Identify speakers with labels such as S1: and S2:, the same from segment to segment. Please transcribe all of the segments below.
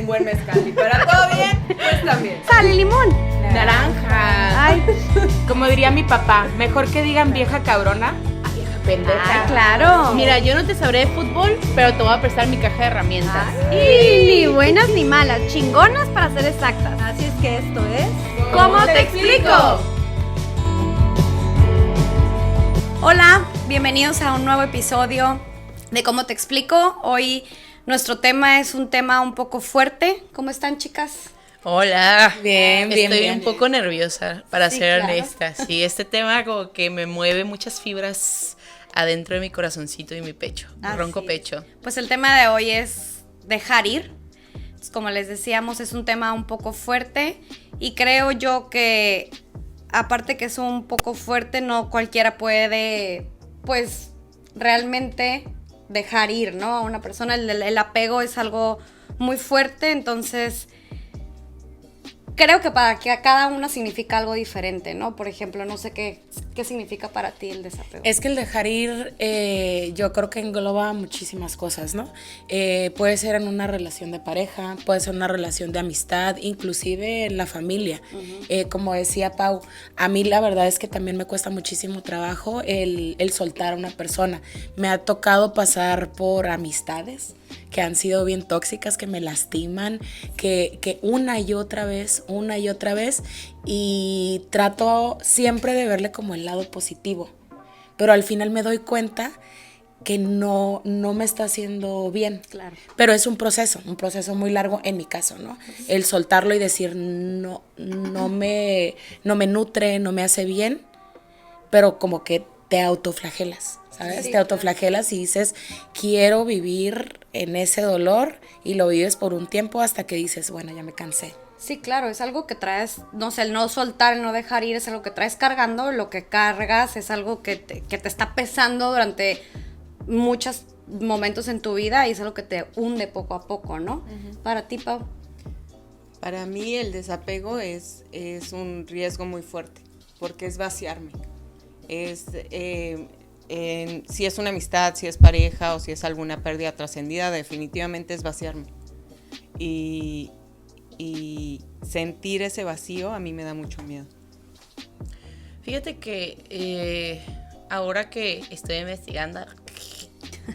S1: un buen mezcal. Y para todo bien, pues también.
S2: Sal y limón.
S3: Naranja.
S2: Ay,
S3: Como diría mi papá, mejor que digan vieja cabrona a vieja pendeja.
S2: claro.
S4: Mira, yo no te sabré de fútbol, pero te voy a prestar mi caja de herramientas.
S2: Y ni buenas ni malas, chingonas para ser exactas.
S5: Así es que esto es...
S2: ¿Cómo te explico? Hola, bienvenidos a un nuevo episodio de ¿Cómo te explico? Hoy nuestro tema es un tema un poco fuerte. ¿Cómo están, chicas?
S4: Hola.
S1: Bien,
S4: Estoy un poco nerviosa, para
S2: Sí,
S4: ser
S2: claro.
S4: honesta. Sí, este tema como que me mueve muchas fibras adentro de mi corazoncito y mi pecho, mi
S2: Así
S4: ronco
S2: es.
S4: pecho.
S2: Pues el tema de hoy es dejar ir. Como les decíamos, es un tema un poco fuerte y creo yo que aparte que es un poco fuerte, no cualquiera puede, pues, realmente dejar ir, ¿no? A una persona, el apego es algo muy fuerte, entonces creo que para que a cada una significa algo diferente, ¿no? Por ejemplo, no sé qué significa para ti el desapego.
S3: Es que el dejar ir, yo creo que engloba muchísimas cosas, ¿no? Puede ser en una relación de pareja, puede ser una relación de amistad, inclusive en la familia. Como decía Pau, a mí la verdad es que también me cuesta muchísimo trabajo el soltar a una persona. Me ha tocado pasar por amistades que han sido bien tóxicas, que me lastiman, que una y otra vez, y trato siempre de verle como el lado positivo, pero al final me doy cuenta que no me está haciendo bien.
S2: Claro.
S3: Pero es un proceso muy largo en mi caso, ¿no? El soltarlo y decir no me nutre, no me hace bien, pero como que te autoflagelas, ¿sabes?
S2: Sí,
S3: te autoflagelas y dices, quiero vivir en ese dolor, y lo vives por un tiempo hasta que dices, bueno, ya me cansé.
S2: Sí, claro, es algo que traes, no sé, el no soltar, el no dejar ir, es algo que traes cargando, lo que cargas es algo que te está pesando durante muchos momentos en tu vida y es algo que te hunde poco a poco, ¿no? Para ti, Pau.
S1: Para mí el desapego es un riesgo muy fuerte, porque es vaciarme. Si es una amistad, si es pareja o si es alguna pérdida trascendida, definitivamente es vaciarme. Y sentir ese vacío a mí me da mucho miedo.
S4: Fíjate que ahora que estoy investigando,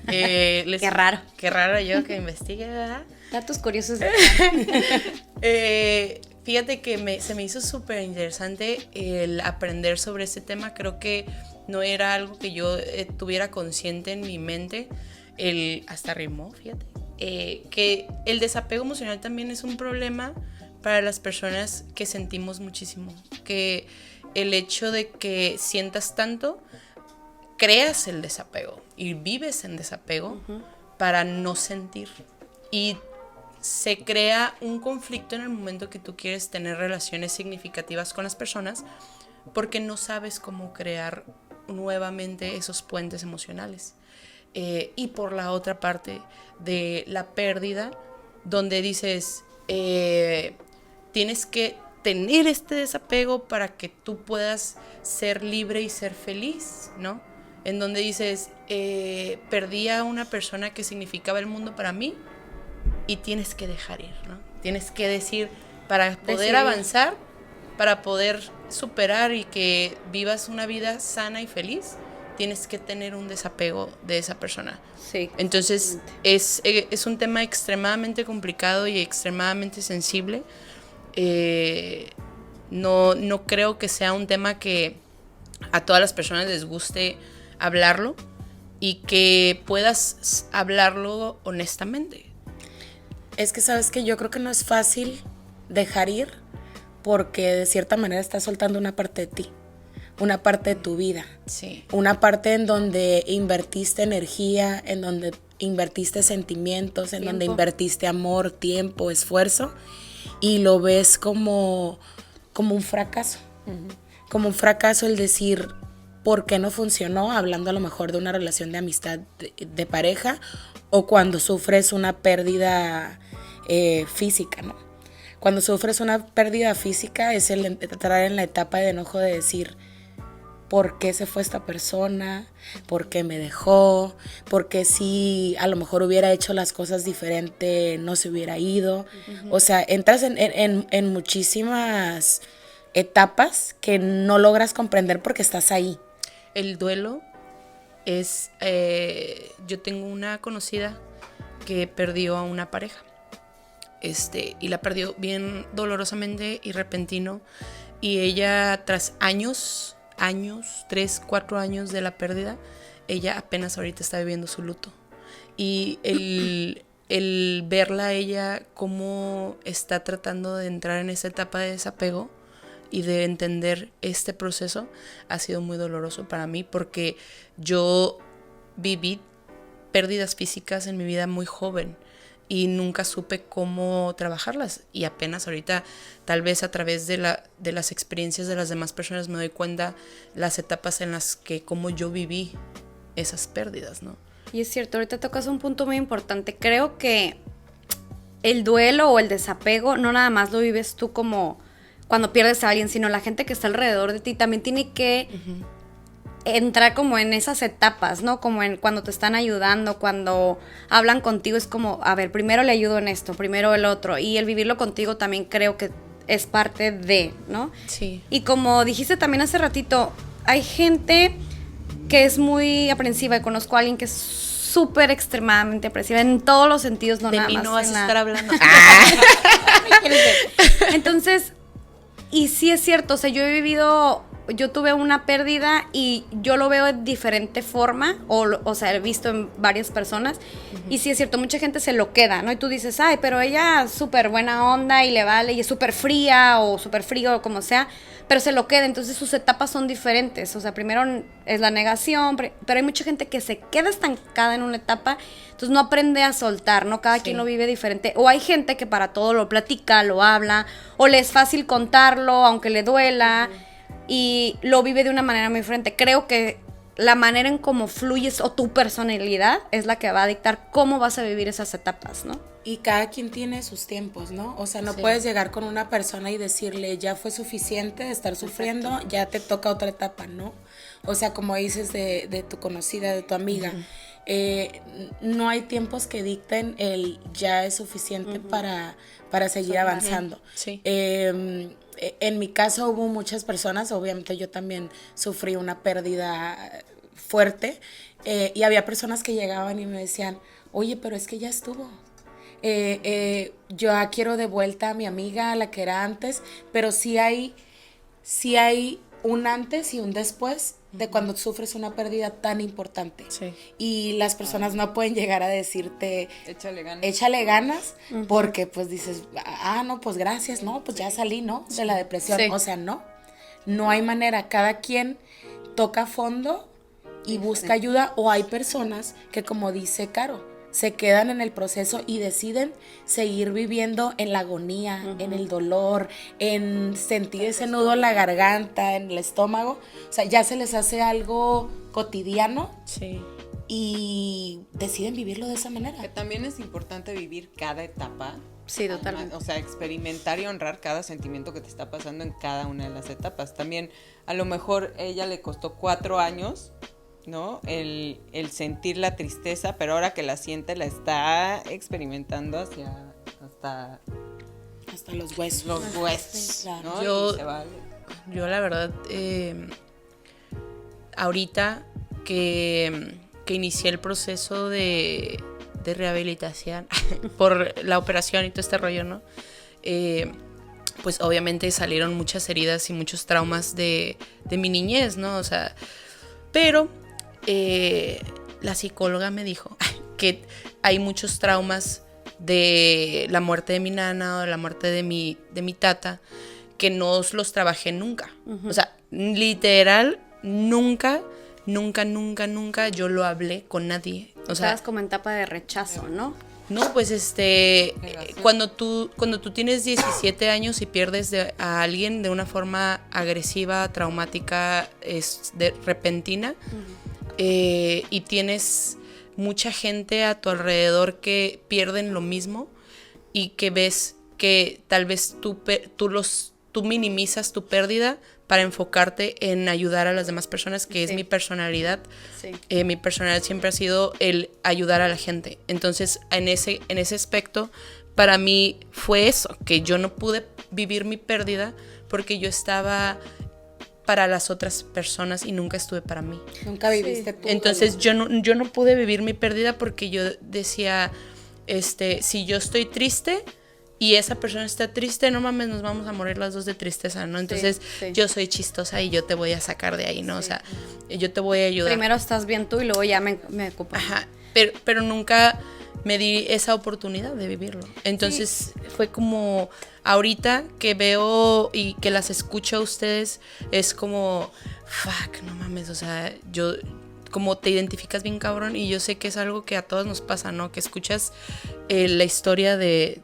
S2: Qué raro.
S4: Qué raro yo que investigue, ¿verdad?
S2: Datos curiosos.
S4: Fíjate que se me hizo súper interesante el aprender sobre este tema. Creo que no era algo que yo tuviera consciente en mi mente. Hasta rimó, fíjate. Que el desapego emocional también es un problema para las personas que sentimos muchísimo. Que el hecho de que sientas tanto, creas el desapego y vives en desapego para no sentir. Y se crea un conflicto en el momento que tú quieres tener relaciones significativas con las personas porque no sabes cómo crear nuevamente esos puentes emocionales. Y por la otra parte de la pérdida, donde dices, tienes que tener este desapego para que tú puedas ser libre y ser feliz, ¿no? En donde dices, perdí a una persona que significaba el mundo para mí, y tienes que dejar ir, ¿no? Tienes que decir, para poder avanzar, para poder superar y que vivas una vida sana y feliz, tienes que tener un desapego de esa persona.
S2: Sí.
S4: Entonces, es un tema extremadamente complicado y extremadamente sensible. No creo que sea un tema que a todas las personas les guste hablarlo y que puedas hablarlo honestamente.
S3: Es que sabes que yo creo que no es fácil dejar ir, porque de cierta manera estás soltando una parte de ti, una parte de tu vida.
S4: Sí.
S3: Una parte en donde invertiste energía, en donde invertiste sentimientos, en donde invertiste amor, tiempo, esfuerzo, y lo ves como un fracaso. Como un fracaso el decir, ¿por qué no funcionó? Hablando a lo mejor de una relación de amistad, de pareja, o cuando sufres una pérdida física, ¿no? Cuando sufres una pérdida física es el entrar en la etapa de enojo de decir, por qué se fue esta persona, por qué me dejó, por qué si a lo mejor hubiera hecho las cosas diferente no se hubiera ido. O sea, entras en muchísimas etapas que no logras comprender porque estás ahí.
S4: El duelo es, yo tengo una conocida que perdió a una pareja, y la perdió bien dolorosamente y repentino, y ella tras años, 3, 4 años de la pérdida, ella apenas ahorita está viviendo su luto. Y el verla a ella cómo está tratando de entrar en esa etapa de desapego y de entender este proceso ha sido muy doloroso para mí, porque yo viví pérdidas físicas en mi vida muy joven y nunca supe cómo trabajarlas, y apenas ahorita, tal vez a través de las experiencias de las demás personas, me doy cuenta las etapas en las que como yo viví esas pérdidas, ¿no?
S2: Y es cierto, ahorita tocas un punto muy importante. Creo que el duelo o el desapego no nada más lo vives tú como cuando pierdes a alguien, sino la gente que está alrededor de ti también tiene que entrar como en esas etapas, ¿no? Como en cuando te están ayudando, cuando hablan contigo, es como, a ver, primero le ayudo en esto, primero el otro. Y el vivirlo contigo también creo que es parte de, ¿no?
S4: Sí.
S2: Y como dijiste también hace ratito, hay gente que es muy aprensiva, y conozco a alguien que es súper extremadamente aprensiva en todos los sentidos, no
S4: de
S2: nada
S4: mí
S2: más
S4: no vas
S2: en
S4: a
S2: la-
S4: estar hablando.
S2: Entonces, y sí es cierto, o sea, yo tuve una pérdida y yo lo veo de diferente forma, o sea, he visto en varias personas, y sí es cierto, mucha gente se lo queda, ¿no? Y tú dices, ay, pero ella es súper buena onda y le vale, y es súper fría o súper frío o como sea, pero se lo queda, entonces sus etapas son diferentes, o sea, primero es la negación, pero hay mucha gente que se queda estancada en una etapa, entonces no aprende a soltar, ¿no? Cada quien lo vive diferente, o hay gente que para todo lo platica, lo habla, o le es fácil contarlo, aunque le duela, y lo vive de una manera muy diferente. Creo que la manera en cómo fluyes o tu personalidad es la que va a dictar cómo vas a vivir esas etapas, ¿no?
S3: Y cada quien tiene sus tiempos, ¿no? O sea, no
S4: Sí.
S3: puedes llegar con una persona y decirle, ya fue suficiente de estar sufriendo, ya te toca otra etapa, ¿no? O sea, como dices de tu conocida, de tu amiga, no hay tiempos que dicten el ya es suficiente para seguir avanzando.
S4: Sí.
S3: En mi caso hubo muchas personas, obviamente yo también sufrí una pérdida fuerte, y había personas que llegaban y me decían, oye, pero es que ya estuvo. Yo quiero de vuelta a mi amiga, a la que era antes, pero sí hay un antes y un después de cuando sufres una pérdida tan importante.
S4: Sí.
S3: Y las personas no pueden llegar a decirte,
S1: Échale ganas.
S3: porque pues dices, no, pues gracias, no, pues ya salí, ¿no? De la depresión.
S2: Sí.
S3: O sea, no hay manera. Cada quien toca fondo y busca ayuda, o hay personas que, como dice Caro, se quedan en el proceso y deciden seguir viviendo en la agonía, en el dolor, en sentir ese nudo en la garganta, en el estómago. O sea, ya se les hace algo cotidiano
S4: Sí.
S3: y deciden vivirlo de esa
S1: Que
S3: manera.
S1: también es importante vivir cada etapa.
S2: Sí, totalmente.
S1: O sea, experimentar y honrar cada sentimiento que te está pasando en cada una de las etapas. También, a lo mejor ella le costó 4 años, ¿no? El sentir la tristeza, pero ahora que la siente, la está experimentando hasta
S3: Hasta los huesos.
S1: los huesos,
S3: Sí, claro.
S1: ¿no?
S4: Yo-
S1: Y se vale.
S4: Yo la verdad, ahorita que inicié el proceso de rehabilitación por la operación y todo este rollo, ¿no? Pues obviamente salieron muchas heridas y muchos traumas de mi niñez, ¿no? O sea, pero la psicóloga me dijo que hay muchos traumas de la muerte de mi nana o de la muerte de mi tata que no los trabajé nunca. O sea, literal, nunca yo lo hablé con nadie. O sea,
S2: Estabas como en etapa de rechazo, ¿no?
S4: no, pues
S1: Negación.
S4: cuando tú tienes 17 años y pierdes a alguien de una forma agresiva, traumática, repentina, y tienes mucha gente a tu alrededor que pierden lo mismo y que ves que tal vez tú minimizas tu pérdida para enfocarte en ayudar a las demás personas, que es mi personalidad.
S2: Sí.
S4: Mi personalidad siempre ha sido el ayudar a la gente. Entonces, en ese aspecto, para mí fue eso, que yo no pude vivir mi pérdida porque yo estaba para las otras personas y nunca estuve para mí.
S3: Nunca viviste tú.
S4: Entonces yo no pude vivir mi pérdida porque yo decía, si yo estoy triste y esa persona está triste, no mames, nos vamos a morir las dos de tristeza, ¿no? Entonces yo soy chistosa y yo te voy a sacar de ahí, ¿no? O sea, yo te voy a ayudar.
S2: Primero estás bien tú y luego ya me ocupo.
S4: Ajá, pero nunca me di esa oportunidad de vivirlo. Entonces fue como ahorita que veo y que las escucho a ustedes, es como, fuck, no mames, o sea, yo, como te identificas bien cabrón, y yo sé que es algo que a todos nos pasa, ¿no? Que escuchas la historia de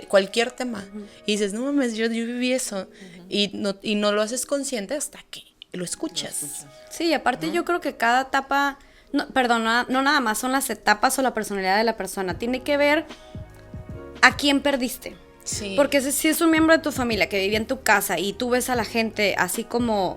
S4: cualquier tema y dices, no mames, yo viví eso, y no lo haces consciente hasta que lo escuchas.
S2: Sí, y aparte yo creo que cada etapa, no nada más son las etapas o la personalidad de la persona, tiene que ver a quién perdiste.
S4: Sí.
S2: Porque si es un miembro de tu familia que vivía en tu casa y tú ves a la gente así como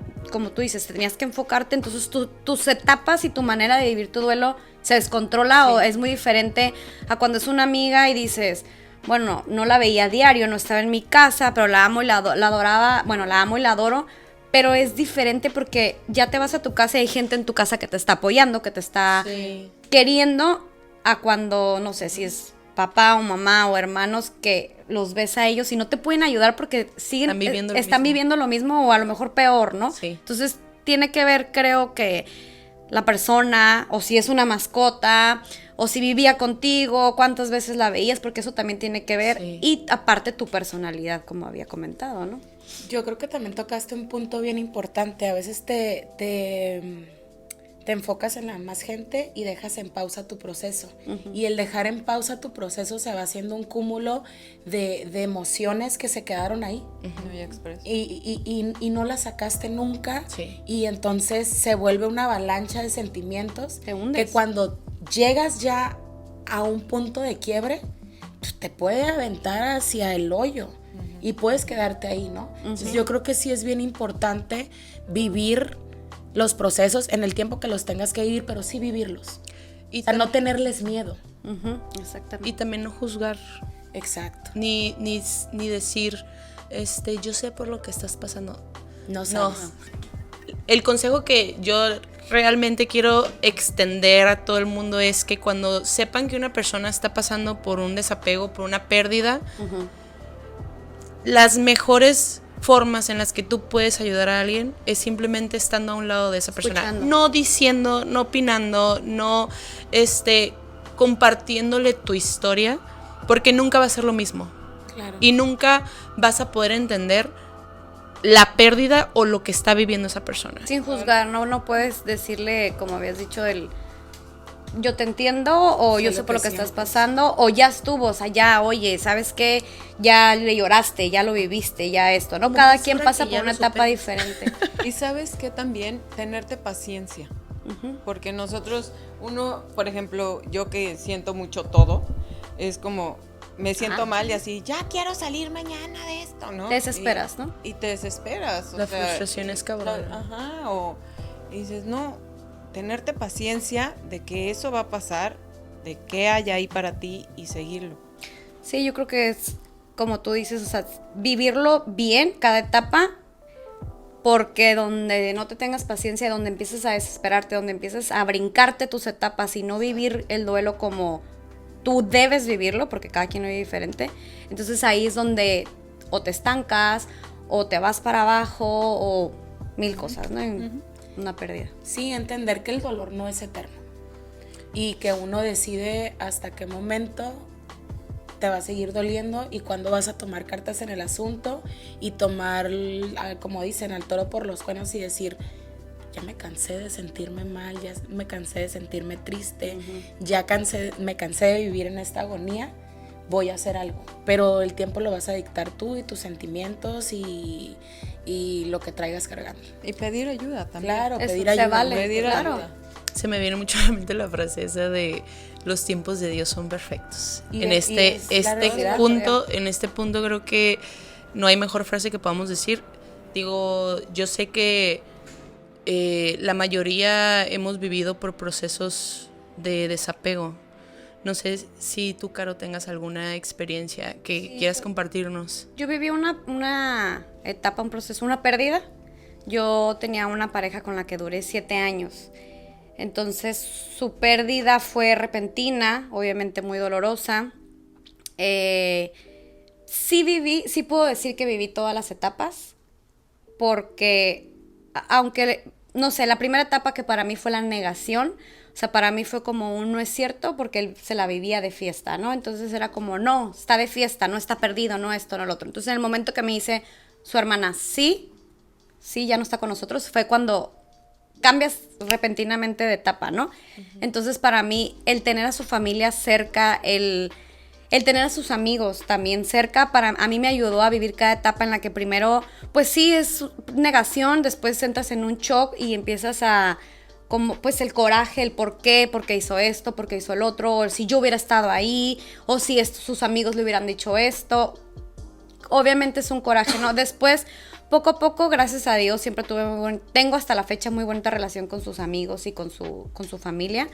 S2: tú dices, tenías que enfocarte, entonces tus etapas y tu manera de vivir tu duelo se descontrola o es muy diferente a cuando es una amiga y dices, bueno, no la veía a diario, no estaba en mi casa, pero la amo y la adoraba, bueno, la amo y la adoro, pero es diferente porque ya te vas a tu casa y hay gente en tu casa que te está apoyando, que te está queriendo, a cuando, no sé, si es papá o mamá o hermanos que los ves a ellos y no te pueden ayudar porque están viviendo lo mismo o a lo mejor peor, ¿no?
S4: Sí.
S2: Entonces tiene que ver, creo que la persona, o si es una mascota, o si vivía contigo, cuántas veces la veías, porque eso también tiene que ver, y aparte tu personalidad, como había comentado, ¿no?
S3: Yo creo que también tocaste un punto bien importante. A veces te enfocas en la más gente y dejas en pausa tu proceso. Y el dejar en pausa tu proceso se va haciendo un cúmulo de emociones que se quedaron ahí. Y no las sacaste nunca.
S4: Sí.
S3: Y entonces se vuelve una avalancha de sentimientos
S2: Te hundes.
S3: que cuando llegas ya a un punto de quiebre, pues, te puede aventar hacia el hoyo. Y puedes quedarte ahí, ¿no? Entonces yo creo que sí es bien importante vivir los procesos en el tiempo que los tengas que vivir, pero sí vivirlos.
S4: Y
S3: o sea, no tenerles miedo.
S2: Exactamente.
S4: Y también no juzgar.
S3: Exacto.
S4: Ni decir, yo sé por lo que estás pasando.
S3: No sabes.
S4: El consejo que yo realmente quiero extender a todo el mundo es que cuando sepan que una persona está pasando por un desapego, por una pérdida, las mejores formas en las que tú puedes ayudar a alguien es simplemente estando a un lado de esa persona.
S2: Escuchando.
S4: No diciendo, no opinando, no compartiéndole tu historia, porque nunca va a ser lo mismo.
S3: Claro.
S4: Y nunca vas a poder entender la pérdida o lo que está viviendo esa persona.
S2: Sin juzgar, no puedes decirle, como habías dicho, yo te entiendo, o yo sé por lo que estás pasando, o ya estuvo, o sea, ya, oye, ¿sabes qué? Ya le lloraste, ya lo viviste, ya esto, ¿no? Cada quien pasa por una etapa diferente.
S1: Y sabes que también tenerte paciencia, porque uno, por ejemplo, yo que siento mucho todo, es como, me siento mal y así, ya quiero salir mañana de esto, ¿no?
S2: Te desesperas, ¿no?
S1: Y te desesperas.
S4: La frustración es cabrón.
S1: Y dices, no, tenerte paciencia de que eso va a pasar, de qué hay ahí para ti y seguirlo.
S2: Sí, yo creo que es como tú dices, o sea, vivirlo bien cada etapa, porque donde no te tengas paciencia, donde empieces a desesperarte, donde empieces a brincarte tus etapas y no vivir el duelo como tú debes vivirlo, porque cada quien lo vive diferente, entonces ahí es donde o te estancas, o te vas para abajo, o mil cosas, ¿no? Una pérdida.
S3: Sí, entender que el dolor no es eterno y que uno decide hasta qué momento te va a seguir doliendo y cuándo vas a tomar cartas en el asunto y tomar, como dicen, al toro por los cuernos y decir, ya me cansé de sentirme mal, ya me cansé de sentirme triste, me cansé de vivir en esta agonía, voy a hacer algo. Pero el tiempo lo vas a dictar tú y tus sentimientos y lo que traigas cargando.
S1: Y pedir ayuda también.
S3: Claro,
S2: Eso
S3: pedir
S2: se
S3: ayuda.
S2: vale,
S1: Pedir
S2: claro.
S1: ayuda.
S4: Se me viene mucho a la mente la frase esa de los tiempos de Dios son perfectos.
S3: Y
S4: En
S3: es la realidad,
S4: en este punto creo que no hay mejor frase que podamos decir. Digo, yo sé que la mayoría hemos vivido por procesos de desapego. No sé si tú, Caro, tengas alguna experiencia que quieras compartirnos.
S2: Yo viví una etapa, un proceso, una pérdida. Yo tenía una pareja con la que duré 7 años. Entonces su pérdida fue repentina, obviamente muy dolorosa. Sí puedo decir que viví todas las etapas, porque aunque, no sé, la primera etapa que para mí fue la negación, o sea, para mí fue como un no es cierto, porque él se la vivía de fiesta, ¿no? Entonces era como, no, está de fiesta, no está perdido, no esto, no lo otro. Entonces en el momento que me dice su hermana, sí, ya no está con nosotros, fue cuando cambias repentinamente de etapa, ¿no? Uh-huh. Entonces para mí el tener a su familia cerca, el tener a sus amigos también cerca, a mí me ayudó a vivir cada etapa en la que primero, pues sí, es negación, después entras en un shock y empiezas a, como pues el coraje, el por qué hizo esto, por qué hizo el otro, o si yo hubiera estado ahí, o si sus amigos le hubieran dicho esto. Obviamente es un coraje, ¿no? Después, poco a poco, gracias a Dios, siempre tengo hasta la fecha muy bonita relación con sus amigos y con su familia.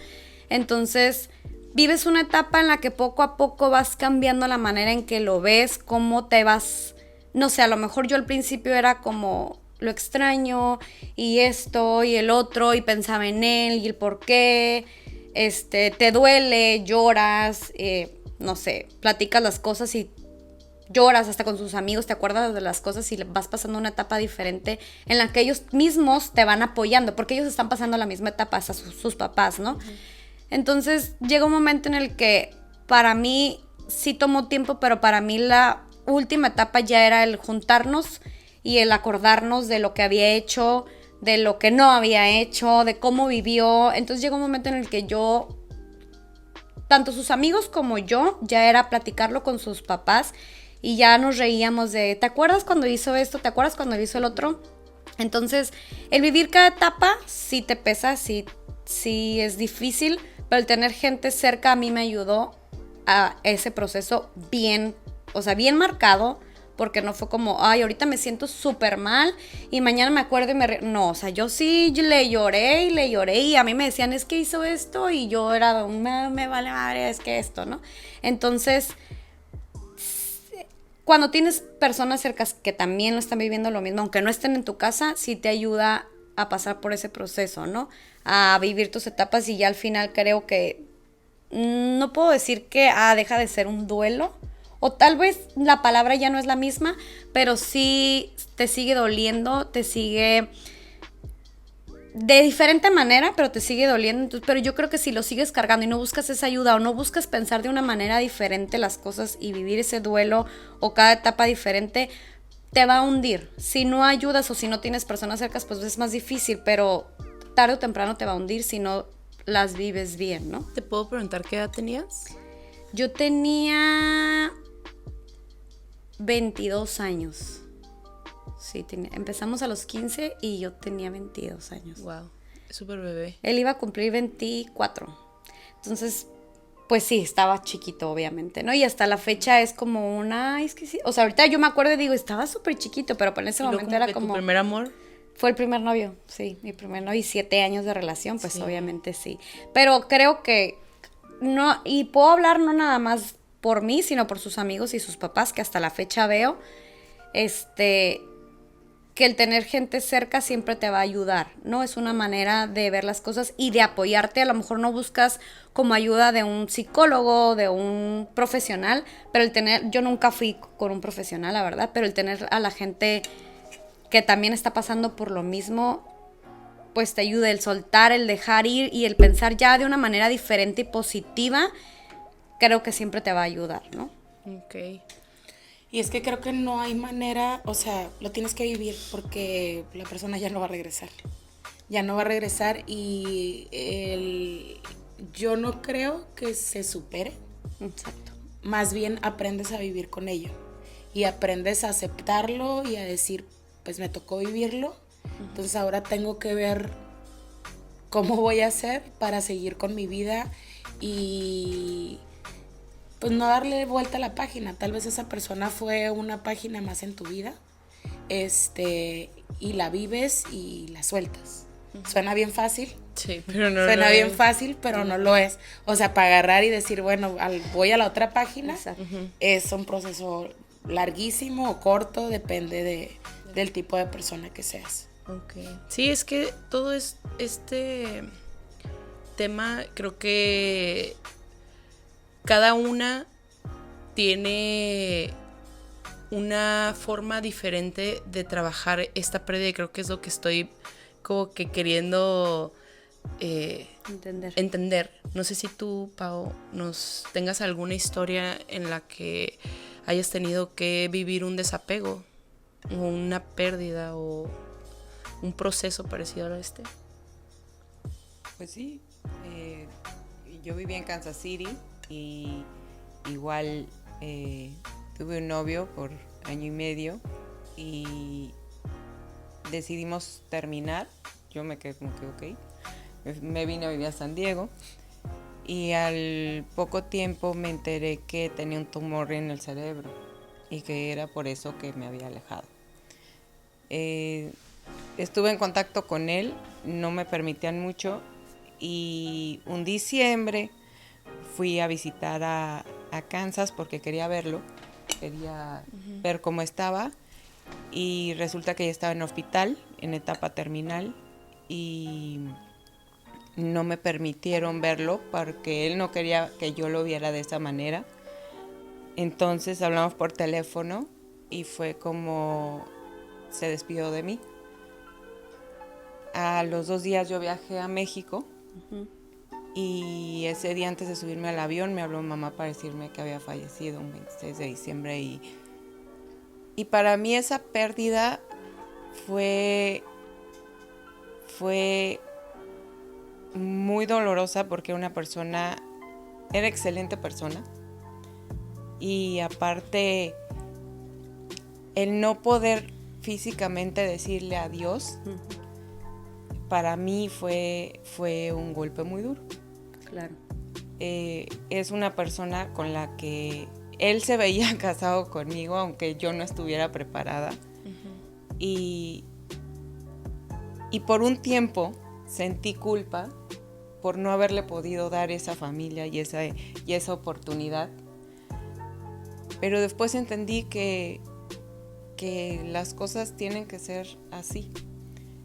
S2: Entonces vives una etapa en la que poco a poco vas cambiando la manera en que lo ves, cómo te vas, no sé, a lo mejor yo al principio era como lo extraño y esto y el otro y pensaba en él y el por qué, te duele, lloras, no sé, platicas las cosas y lloras hasta con sus amigos, te acuerdas de las cosas y vas pasando una etapa diferente en la que ellos mismos te van apoyando, porque ellos están pasando la misma etapa hasta sus papás, ¿no? Uh-huh. Entonces llega un momento en el que para mí sí tomó tiempo, pero para mí la última etapa ya era el juntarnos y el acordarnos de lo que había hecho, de lo que no había hecho, de cómo vivió. Entonces llegó un momento en el que yo, tanto sus amigos como yo, ya era platicarlo con sus papás y ya nos reíamos de, ¿te acuerdas cuando hizo esto? ¿Te acuerdas cuando hizo el otro? Entonces el vivir cada etapa sí te pesa, sí es difícil, pero el tener gente cerca a mí me ayudó a ese proceso bien, o sea, bien marcado, porque no fue como, ay, ahorita me siento súper mal y mañana me acuerdo y no, o sea, yo sí le lloré y a mí me decían, es que hizo esto y yo era, me vale madre, es que esto, ¿no? Entonces, cuando tienes personas cercas que también lo están viviendo lo mismo, aunque no estén en tu casa, sí te ayuda a pasar por ese proceso, ¿no? A vivir tus etapas y ya al final creo que no puedo decir que deja de ser un duelo, o tal vez la palabra ya no es la misma, pero sí te sigue doliendo, te sigue de diferente manera, pero te sigue doliendo. Entonces, pero yo creo que si lo sigues cargando y no buscas esa ayuda o no buscas pensar de una manera diferente las cosas y vivir ese duelo o cada etapa diferente, te va a hundir. Si no ayudas o si no tienes personas cercas, pues es más difícil, pero tarde o temprano te va a hundir si no las vives bien, ¿no?
S4: ¿Te puedo preguntar qué edad tenías?
S2: Yo tenía 22 años. Sí, empezamos a los 15 y yo tenía 22 años.
S4: Wow, súper bebé.
S2: Él iba a cumplir 24. Entonces, pues sí, estaba chiquito, obviamente, ¿no? Y hasta la fecha es como es que sí. O sea, ahorita yo me acuerdo y digo, estaba súper chiquito, pero en ese momento era como...
S4: ¿Tu primer amor?
S2: Fue el primer novio, sí, mi primer novio y 7 años de relación, pues sí. Obviamente sí. Pero creo que no, y puedo hablar no nada más por mí, sino por sus amigos y sus papás, que hasta la fecha veo, que el tener gente cerca siempre te va a ayudar, ¿no? Es una manera de ver las cosas y de apoyarte. A lo mejor no buscas como ayuda de un psicólogo, de un profesional, pero yo nunca fui con un profesional, la verdad, pero el tener a la gente que también está pasando por lo mismo, pues te ayuda el soltar, el dejar ir y el pensar ya de una manera diferente y positiva, creo que siempre te va a ayudar, ¿no?
S4: Ok.
S3: Y es que creo que no hay manera, o sea, lo tienes que vivir porque la persona ya no va a regresar. Ya no va a regresar y yo no creo que se supere.
S2: Exacto.
S3: Más bien aprendes a vivir con ello y aprendes a aceptarlo y a decir, pues me tocó vivirlo, entonces ahora tengo que ver cómo voy a hacer para seguir con mi vida y pues no darle vuelta a la página. Tal vez esa persona fue una página más en tu vida y la vives y la sueltas. Suena bien fácil.
S4: Sí, pero no
S3: Suena
S4: lo
S3: bien
S4: es.
S3: fácil, pero no lo es. O sea, para agarrar y decir, bueno, voy a la otra página,
S2: Exacto.
S3: es un proceso larguísimo o corto, depende del tipo de persona que seas.
S4: Ok. Sí, es que todo este tema, creo que cada una tiene una forma diferente de trabajar esta pérdida y creo que es lo que estoy como que queriendo entender. No sé si tú, Pau, nos tengas alguna historia en la que hayas tenido que vivir un desapego o una pérdida o un proceso parecido a este.
S1: Pues sí, yo vivía en Kansas City y igual tuve un novio por 1 año y medio y decidimos terminar. Yo me quedé como que ok, me vine a vivir a San Diego y al poco tiempo me enteré que tenía un tumor en el cerebro y que era por eso que me había alejado. Estuve en contacto con él, no me permitían mucho y un diciembre fui a visitar a Kansas porque quería verlo, quería ver cómo estaba y resulta que ya estaba en hospital, en etapa terminal y no me permitieron verlo porque él no quería que yo lo viera de esa manera. Entonces hablamos por teléfono y fue como se despidió de mí. A los 2 días yo viajé a México y ese día antes de subirme al avión me habló mamá para decirme que había fallecido un 26 de diciembre y para mí esa pérdida fue muy dolorosa porque era excelente persona y aparte el no poder físicamente decirle adiós para mí fue un golpe muy duro.
S2: Claro.
S1: Es una persona con la que él se veía casado conmigo, aunque yo no estuviera preparada. Y por un tiempo sentí culpa por no haberle podido dar esa familia y esa oportunidad. Pero después entendí que las cosas tienen que ser así,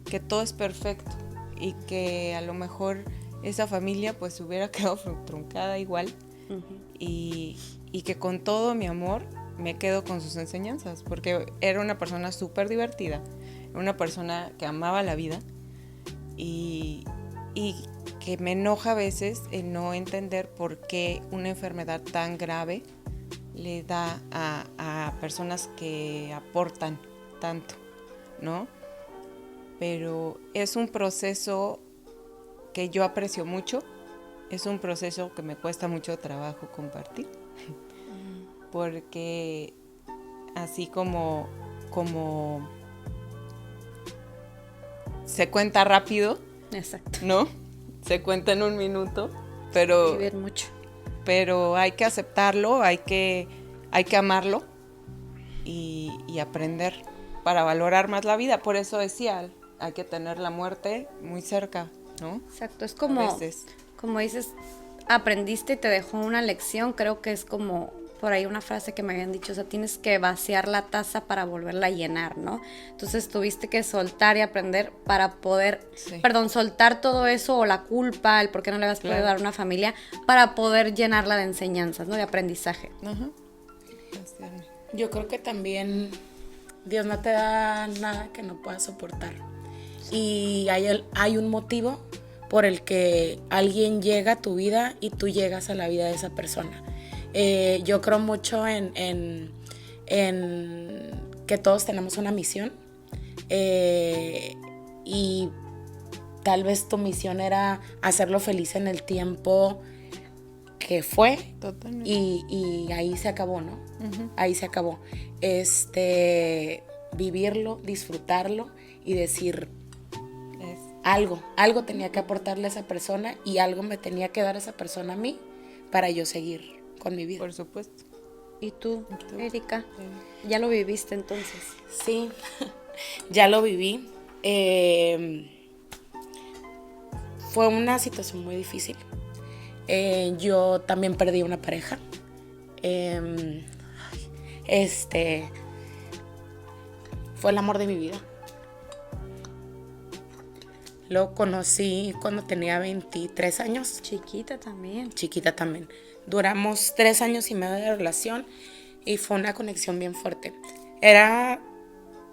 S1: que todo es perfecto y que a lo mejor esa familia pues hubiera quedado truncada igual y que con todo mi amor me quedo con sus enseñanzas porque era una persona súper divertida, una persona que amaba la vida y que me enoja a veces el no entender por qué una enfermedad tan grave le da a personas que aportan tanto, ¿no? Pero es un proceso que yo aprecio mucho, es un proceso que me cuesta mucho trabajo compartir, porque así como se cuenta rápido,
S2: Exacto.
S1: ¿no? Se cuenta en 1 minuto, pero
S2: Vivir mucho.
S1: pero hay que aceptarlo, hay que amarlo y aprender para valorar más la vida. Por eso decía, hay que tener la muerte muy cerca, ¿no?
S2: Exacto, es
S1: A
S2: como
S1: veces.
S2: dices, aprendiste y te dejó una lección, creo que es como por ahí una frase que me habían dicho, o sea, tienes que vaciar la taza para volverla a llenar, ¿no? Entonces tuviste que soltar y aprender para poder,
S1: Sí.
S2: soltar todo eso o la culpa, el por qué no le habías podido dar a una familia, para poder llenarla de enseñanzas, ¿no? De aprendizaje.
S1: Ajá.
S3: Yo creo que también Dios no te da nada que no puedas soportar. Y hay un motivo por el que alguien llega a tu vida y tú llegas a la vida de esa persona. Yo creo mucho en que todos tenemos una misión y tal vez tu misión era hacerlo feliz en el tiempo que fue.
S1: Totalmente.
S3: Y ahí se acabó, ¿no?
S1: Uh-huh.
S3: Ahí se acabó. Vivirlo, disfrutarlo y decir algo tenía que aportarle a esa persona y algo me tenía que dar esa persona a mí para yo seguir con mi vida.
S1: Por supuesto.
S2: ¿Y tú, Erika? ¿Ya lo viviste entonces?
S3: Sí, ya lo viví. Fue una situación muy difícil. Yo también perdí una pareja. Fue el amor de mi vida. Lo conocí cuando tenía 23 años.
S2: Chiquita también.
S3: Chiquita también. Duramos 3 años y medio de relación y fue una conexión bien fuerte.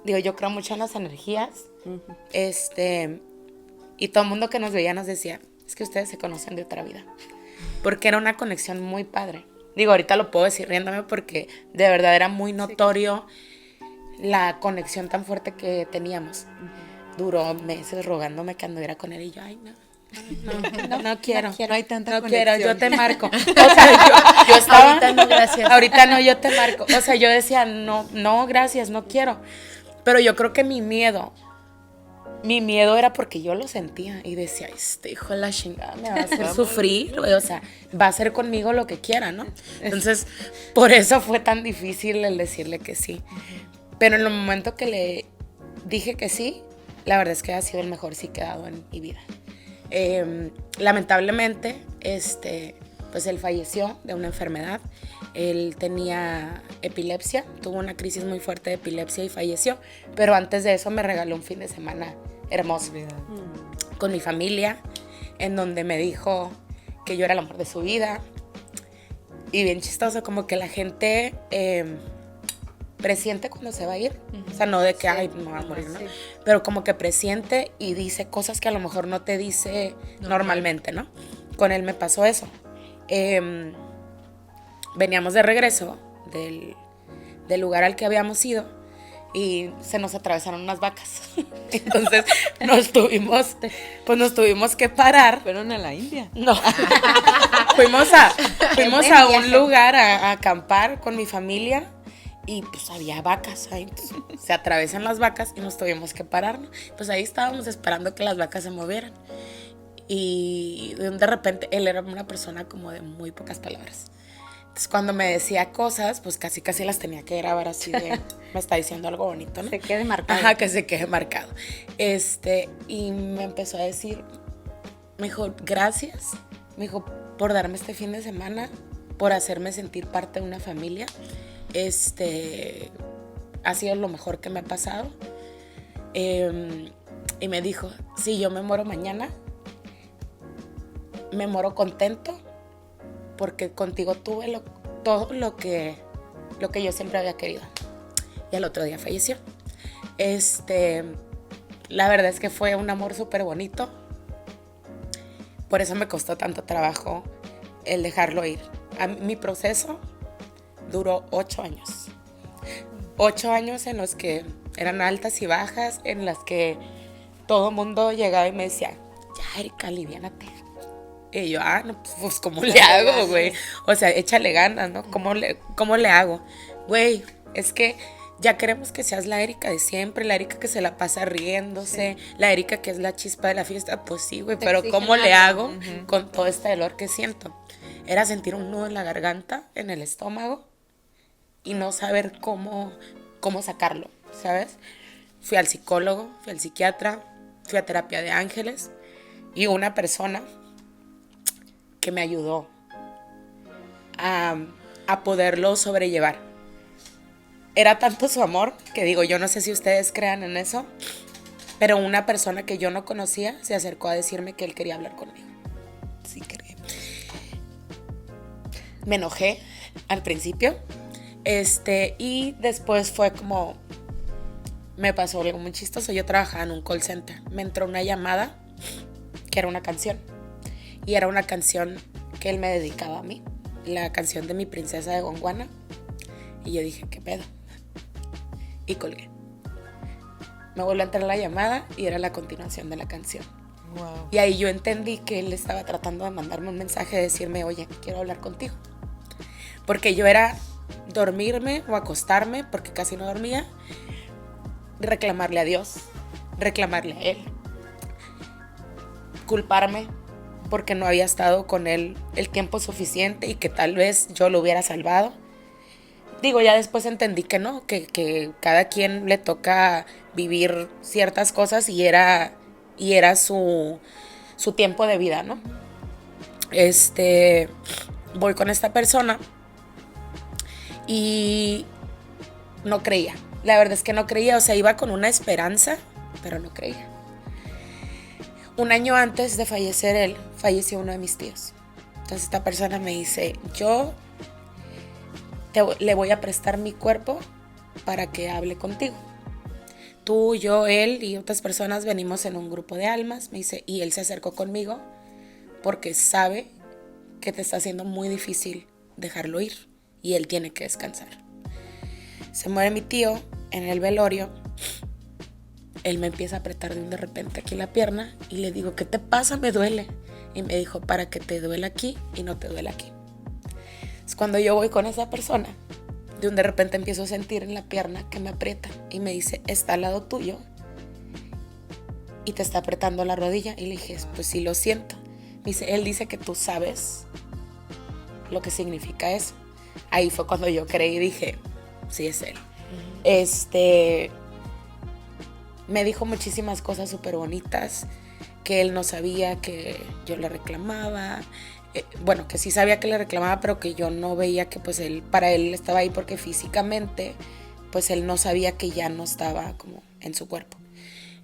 S3: Yo creo mucho en las energías. Y todo el mundo que nos veía nos decía, es que ustedes se conocen de otra vida. Porque era una conexión muy padre. Ahorita lo puedo decir riéndome porque de verdad era muy notorio la conexión tan fuerte que teníamos. Duró meses rogándome que anduviera con él y yo, ay, no quiero.
S1: No hay tanta
S3: No
S1: conexión.
S3: quiero, yo te marco. O sea, yo estaba...
S4: Ahorita no, gracias.
S3: Ahorita no, yo te marco. O sea, yo decía, no, gracias, no quiero. Pero yo creo que mi miedo era porque yo lo sentía y decía, este hijo de la chingada me va a hacer sufrir, o sea, va a hacer conmigo lo que quiera, ¿no? Entonces, por eso fue tan difícil el decirle que sí. Pero en el momento que le dije que sí, la verdad es que ha sido el mejor sí que he dado en mi vida. Lamentablemente, pues él falleció de una enfermedad. Él tenía epilepsia, tuvo una crisis muy fuerte de epilepsia y falleció. Pero antes de eso me regaló un fin de semana hermoso con mi familia, en donde me dijo que yo era el amor de su vida. Y bien chistoso, como que la gente presiente cuando se va a ir. O sea, no de que, ay, me va a morir, ¿no? Sí. Pero como que presiente y dice cosas que a lo mejor no te dice normalmente, ¿no? Con él me pasó eso. Veníamos de regreso del lugar al que habíamos ido y se nos atravesaron unas vacas. Entonces nos tuvimos que parar.
S1: ¿Fueron a la India?
S3: No. fuimos a un lugar a acampar con mi familia y pues había vacas ahí. Entonces, se atravesan las vacas y nos tuvimos que parar, ¿no? Pues ahí estábamos esperando que las vacas se movieran. Y de repente él era una persona como de muy pocas palabras. Entonces cuando me decía cosas, pues casi las tenía que grabar así de, me está diciendo algo bonito, ¿no?
S2: Se quede marcado.
S3: Ajá, que se quede marcado. Y me empezó a decir, me dijo, gracias, me dijo, por darme este fin de semana, por hacerme sentir parte de una familia. Ha sido lo mejor que me ha pasado. Y me dijo, si yo me muero mañana, me muero contento porque contigo tuve todo lo que yo siempre había querido. Y al otro día falleció. La verdad es que fue un amor súper bonito. Por eso me costó tanto trabajo el dejarlo ir. Mi proceso duró 8 años. 8 años en los que eran altas y bajas, en las que todo el mundo llegaba y me decía, ya, Erika, aliviánate. Y yo, pues ¿cómo le hago, güey? O sea, échale ganas, ¿no? ¿Cómo le hago? Güey, es que ya queremos que seas la Erika de siempre, la Erika que se la pasa riéndose, la Erika que es la chispa de la fiesta. Pues sí, güey, pero ¿cómo le hago con todo este dolor que siento? Era sentir un nudo en la garganta, en el estómago, y no saber cómo sacarlo, ¿sabes? Fui al psicólogo, fui al psiquiatra, fui a terapia de ángeles, y una persona que me ayudó a poderlo sobrellevar. Era tanto su amor que digo, yo no sé si ustedes crean en eso, pero una persona que yo no conocía se acercó a decirme que él quería hablar conmigo. Sí, creo. Me enojé al principio, y después fue como, me pasó algo muy chistoso. Yo trabajaba en un call center, me entró una llamada que era una canción. Y era una canción que él me dedicaba a mí, la canción de Mi Princesa de Gondwana. Y yo dije, ¿qué pedo? Y colgué. Me volvió a entrar la llamada y era la continuación de la canción.
S1: Wow.
S3: Y ahí yo entendí que él estaba tratando de mandarme un mensaje, de decirme, oye, quiero hablar contigo. Porque yo era dormirme o acostarme, porque casi no dormía, reclamarle a Dios, reclamarle a él, culparme porque no había estado con él el tiempo suficiente y que tal vez yo lo hubiera salvado. Digo, ya después entendí que no, que cada quien le toca vivir ciertas cosas y era su tiempo de vida, ¿no? Voy con esta persona y no creía. La verdad es que no creía, o sea, iba con una esperanza, pero no creía. Un año antes de fallecer él, falleció uno de mis tíos. Entonces esta persona me dice, yo le voy a prestar mi cuerpo para que hable contigo. Tú, yo, él y otras personas venimos en un grupo de almas, me dice, y él se acercó conmigo porque sabe que te está haciendo muy difícil dejarlo ir y él tiene que descansar. Se muere mi tío en el velorio, él me empieza a apretar de repente aquí la pierna y le digo, ¿qué te pasa? Me duele. Y me dijo, para que te duela aquí y no te duela aquí. Es cuando yo voy con esa persona, de repente empiezo a sentir en la pierna que me aprieta y me dice, está al lado tuyo y te está apretando la rodilla. Y le dije, pues sí lo siento. Me dice, él dice que tú sabes lo que significa eso. Ahí fue cuando yo creí y dije, sí es él. Me dijo muchísimas cosas súper bonitas, que él no sabía que yo le reclamaba, bueno, que sí sabía que le reclamaba, pero que yo no veía que pues para él estaba ahí porque físicamente pues él no sabía que ya no estaba como en su cuerpo.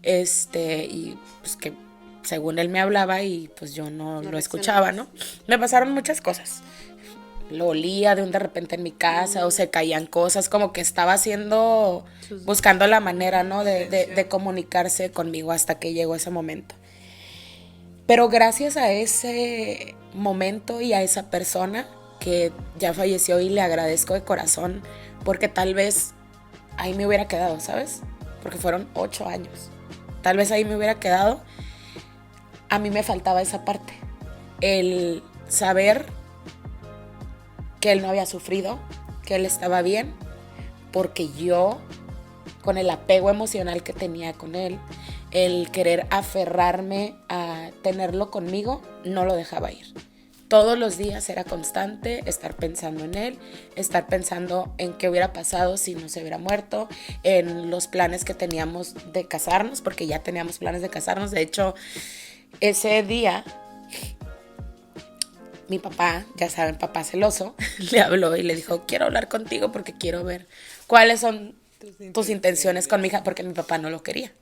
S3: Y pues que según él me hablaba y pues yo no lo escuchaba, ¿no? Me pasaron muchas cosas. Lo olía de repente en mi casa o se caían cosas, como que estaba buscando la manera, ¿no? de comunicarse conmigo hasta que llegó ese momento. Pero gracias a ese momento y a esa persona que ya falleció y le agradezco de corazón, porque tal vez ahí me hubiera quedado, ¿sabes? Porque fueron 8 años. Tal vez ahí me hubiera quedado. A mí me faltaba esa parte. El saber que él no había sufrido, que él estaba bien, porque yo, con el apego emocional que tenía con él, el querer aferrarme a tenerlo conmigo, no lo dejaba ir. Todos los días era constante estar pensando en él, estar pensando en qué hubiera pasado si no se hubiera muerto, en los planes que teníamos de casarnos, porque ya teníamos planes de casarnos. De hecho, ese día mi papá, ya saben, papá celoso, le habló y le dijo, quiero hablar contigo porque quiero ver cuáles son tus intenciones con mi hija, porque mi papá no lo quería.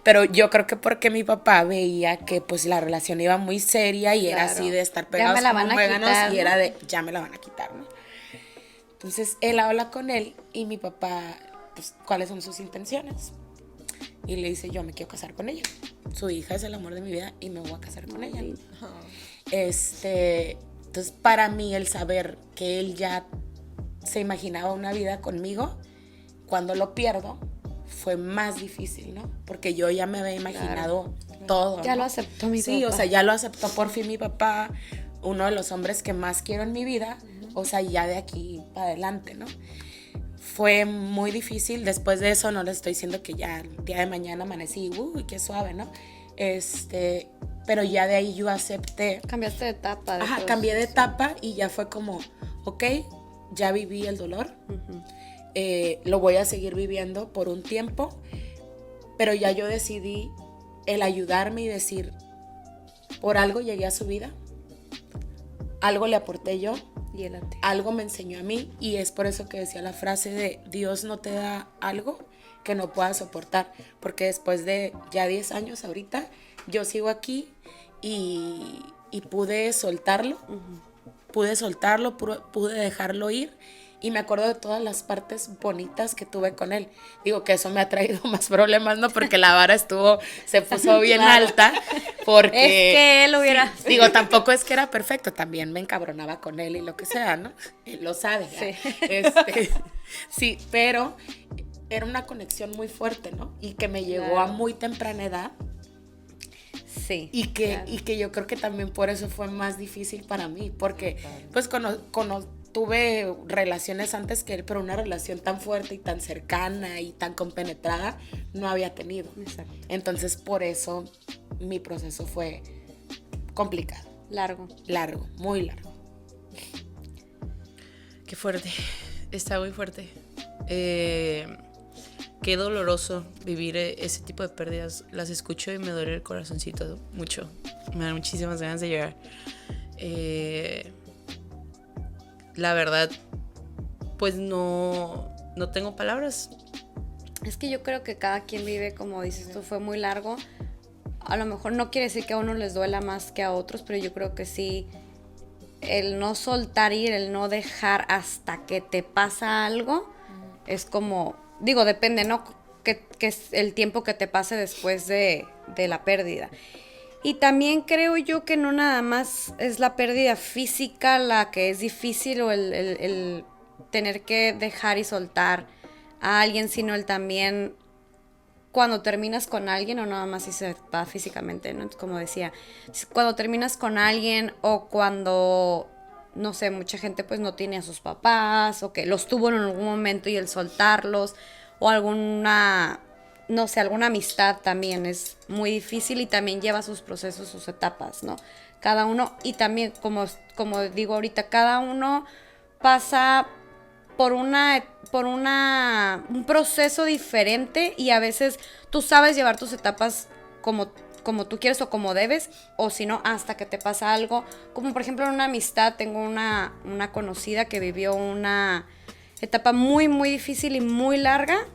S3: Pero yo creo que porque mi papá veía que pues la relación iba muy seria y era así de estar pegados como muéganos, y era de, ya me la van a quitar, ¿no? Entonces él habla con él y mi papá, pues, ¿cuáles son sus intenciones? Y le dice, yo me quiero casar con ella. Su hija es el amor de mi vida y me voy a casar con ella. Entonces para mí el saber que él ya se imaginaba una vida conmigo, cuando lo pierdo fue más difícil, ¿no? Porque yo ya me había imaginado todo, ¿no?
S2: Ya lo aceptó mi papá.
S3: Sí, o sea, ya lo aceptó por fin mi papá, uno de los hombres que más quiero en mi vida, o sea, ya de aquí para adelante, ¿no? Fue muy difícil. Después de eso, no les estoy diciendo que ya el día de mañana amanecí, uy, qué suave, ¿no? Pero ya de ahí yo acepté.
S2: Cambiaste de etapa.
S3: Ajá, cambié de etapa y ya fue como, ok, ya viví el dolor, lo voy a seguir viviendo por un tiempo, pero ya yo decidí el ayudarme y decir, por algo llegué a su vida, algo le aporté yo,
S2: y él a ti.
S3: Algo me enseñó a mí, y es por eso que decía la frase de Dios no te da algo que no puedas soportar, porque después de ya 10 años ahorita, yo sigo aquí y pude soltarlo, pude dejarlo ir, y me acuerdo de todas las partes bonitas que tuve con él. Digo que eso me ha traído más problemas, ¿no? Porque la vara se puso bien alta. Porque
S2: es que él hubiera...
S3: Sí, digo, tampoco es que era perfecto. También me encabronaba con él y lo que sea, ¿no? Él lo sabe.
S2: Sí.
S3: Sí, pero era una conexión muy fuerte, ¿no? Y que me llegó a muy temprana edad.
S2: Sí.
S3: Y que yo creo que también por eso fue más difícil para mí. Porque, pues, tuve relaciones antes que él, pero una relación tan fuerte y tan cercana y tan compenetrada no había tenido.
S2: Exacto.
S3: Entonces, por eso mi proceso fue complicado.
S2: Largo,
S3: muy largo.
S4: Qué fuerte. Está muy fuerte. Qué doloroso vivir ese tipo de pérdidas. Las escucho y me duele el corazoncito mucho. Me dan muchísimas ganas de llorar. La verdad, pues no tengo palabras.
S2: Es que yo creo que cada quien vive, como dices tú, fue muy largo. A lo mejor no quiere decir que a uno les duela más que a otros, pero yo creo que sí, el no soltar ir, el no dejar hasta que te pasa algo, es como, digo, depende, ¿no? Que es el tiempo que te pase después de la pérdida. Y también creo yo que no nada más es la pérdida física la que es difícil o el tener que dejar y soltar a alguien, sino el también cuando terminas con alguien, o nada más si se va físicamente, ¿no? Como decía, cuando terminas con alguien o cuando, no sé, mucha gente pues no tiene a sus papás o que los tuvo en algún momento y el soltarlos o alguna, no sé, alguna amistad también es muy difícil y también lleva sus procesos, sus etapas, ¿no? Cada uno, y también como digo ahorita, cada uno pasa por un proceso diferente y a veces tú sabes llevar tus etapas como tú quieres o como debes, o si no, hasta que te pasa algo. Como por ejemplo en una amistad, tengo una conocida que vivió una etapa muy, muy difícil y muy larga.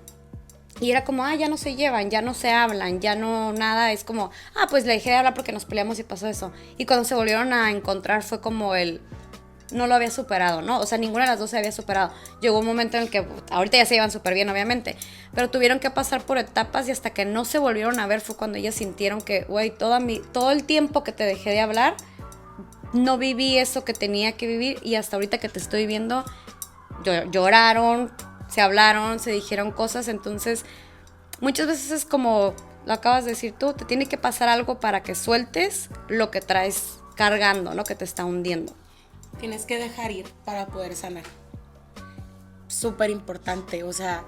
S2: Y era como, ya no se llevan, ya no se hablan, ya no nada. Es como, pues le dejé de hablar porque nos peleamos y pasó eso. Y cuando se volvieron a encontrar fue como no lo había superado, ¿no? O sea, ninguna de las dos se había superado. Llegó un momento en el que, ahorita ya se llevan súper bien, obviamente, pero tuvieron que pasar por etapas y hasta que no se volvieron a ver fue cuando ellas sintieron que, güey, todo el tiempo que te dejé de hablar, no viví eso que tenía que vivir y hasta ahorita que te estoy viendo, lloraron, se hablaron, se dijeron cosas, entonces muchas veces es como lo acabas de decir tú, te tiene que pasar algo para que sueltes lo que traes cargando, ¿no? Que te está hundiendo.
S3: Tienes que dejar ir para poder sanar. Súper importante, o sea,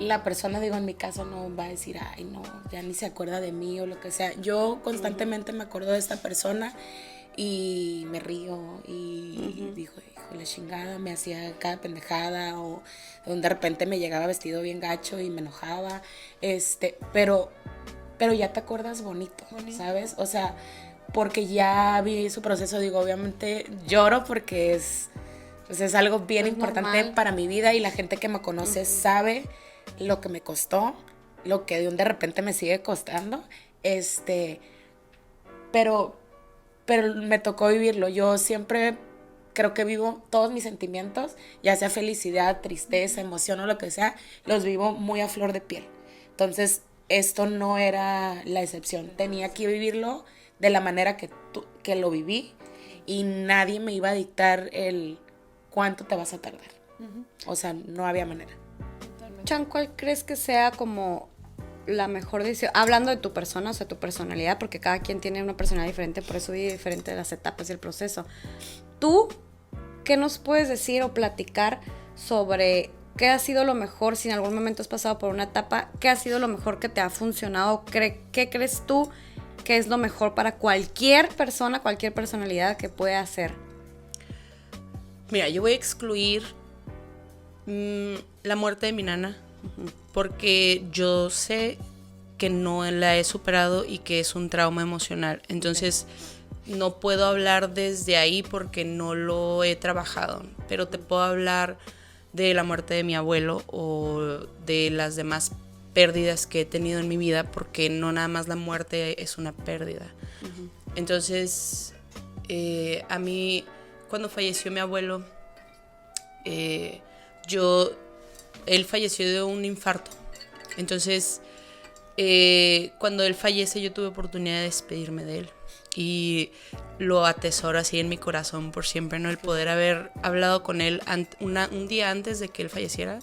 S3: la persona, digo, en mi caso no va a decir, ay, no, ya ni se acuerda de mí o lo que sea. Yo constantemente me acuerdo de esta persona y me río y digo, híjole, chingada, me hacía cada pendejada o de repente me llegaba vestido bien gacho y me enojaba, pero ya te acuerdas bonito, ¿sabes? O sea, porque ya vi su proceso, digo, obviamente lloro porque es algo bien importante normal para mi vida y la gente que me conoce sabe lo que me costó, lo que de repente me sigue costando, pero me tocó vivirlo. Yo siempre creo que vivo todos mis sentimientos, ya sea felicidad, tristeza, emoción o lo que sea, los vivo muy a flor de piel. Entonces, esto no era la excepción. Tenía que vivirlo de la manera que lo viví y nadie me iba a dictar el cuánto te vas a tardar. O sea, no había manera.
S2: Chan, ¿cuál crees que sea como la mejor decisión? Hablando de tu persona, o sea, tu personalidad, porque cada quien tiene una personalidad diferente, por eso vive diferente las etapas y el proceso. ¿Tú qué nos puedes decir o platicar sobre qué ha sido lo mejor, si en algún momento has pasado por una etapa, qué ha sido lo mejor que te ha funcionado? ¿Qué crees tú que es lo mejor para cualquier persona, cualquier personalidad que pueda hacer?
S4: Mira, yo voy a excluir la muerte de mi nana, porque yo sé que no la he superado y que es un trauma emocional. Entonces, no puedo hablar desde ahí porque no lo he trabajado, pero te puedo hablar de la muerte de mi abuelo o de las demás pérdidas que he tenido en mi vida, porque no nada más la muerte es una pérdida. Entonces, a mí, cuando falleció mi abuelo, él falleció de un infarto. Entonces, cuando él fallece, yo tuve oportunidad de despedirme de él. Y lo atesoro así en mi corazón por siempre, ¿no? El poder haber hablado con él un día antes de que él falleciera.